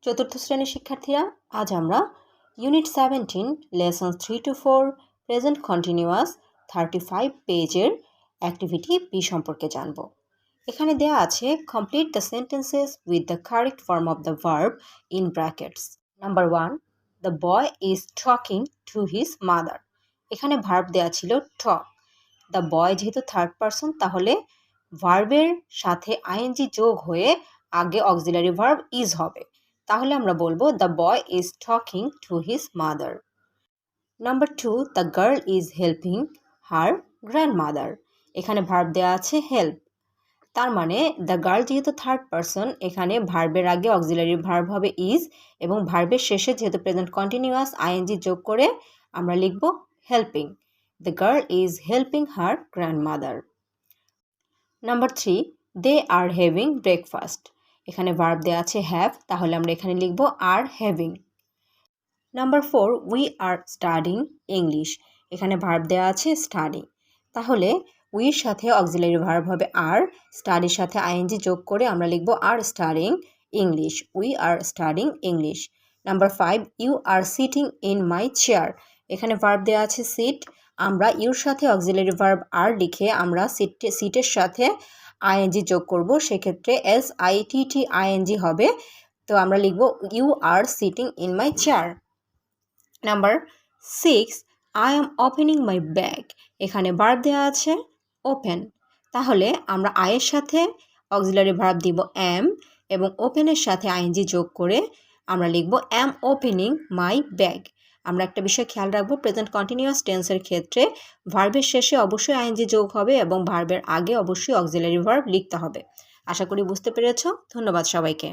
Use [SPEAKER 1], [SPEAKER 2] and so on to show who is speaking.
[SPEAKER 1] চতুর্থ শ্রেণীর শিক্ষার্থীরা, আজ আমরা unit 17 lesson 3 to 4 present continuous 35 পেজের অ্যাক্টিভিটি বি সম্পর্কে জানব। এখানে দেয়া আছে complete the sentences with the correct form of the verb in brackets. Number 1, the boy is talking to his mother. এখানে ভার্ব দেওয়া ছিল টক। দ্য বয় যেহেতু থার্ড পারসন, তাহলে ভার্বের সাথে আইএনজি যোগ হয়ে আগে অক্সিলারি ভার্ব ইজ হবে। তাহলে আমরা বলবো the boy is talking to his mother. Number 2, the girl is helping her grandmother. এখানে ভার্ব দেওয়া আছে হেল্প। তার মানে দ্য গার্ল যেহেতু থার্ড পারসন, এখানে ভার্বের আগে অক্সিলারি ভার্ব হবে ইজ এবং ভার্বের শেষে যেহেতু প্রেজেন্ট কন্টিনিউয়াস আইএনজি যোগ করে আমরা লিখব helping. The girl is helping her grandmother. Number 3, they are having breakfast. এখানে ভার্ব দেওয়া আছে হ্যাভ, তাহলে আমরা এখানে লিখব are having. Number 4, we are studying English. এখানে ভার্ব দেওয়া আছে স্টাডি, তাহলে উইর সাথে অক্সিলারি ভার্ব হবে আর, স্টাডির সাথে আইএনজি যোগ করে আমরা লিখব are studying English. We are studying English. Number 5, you are sitting in my chair. এখানে ভার্ব দেওয়া আছে সিট, আমরা ইউর সাথে অক্সিলারি ভার্ব আর লিখে আমরা সিটের সাথে আইএনজি যোগ করব, সেক্ষেত্রে SITT হবে, তো আমরা লিখব you are sitting in my chair. Number 6, I am opening my bag. এখানে ভার্ব দেওয়া আছে ওপেন, তাহলে আমরা আয়ের সাথে অক্সিলারি ভার্ব দিব এম এবং ওপেনের সাথে আইএনজি যোগ করে আমরা লিখব অ্যাম ওপেনিং মাই ব্যাগ। আমরা একটা বিষয় খেয়াল রাখবো, প্রেজেন্ট কন্টিনিউয়াস টেন্সের ক্ষেত্রে ভার্বের শেষে অবশ্যই আইএনজি যোগ হবে এবং ভার্বের আগে অবশ্যই অক্সিলারি ভার্ব লিখতে হবে। আশা করি বুঝতে পেরেছ। ধন্যবাদ সবাইকে।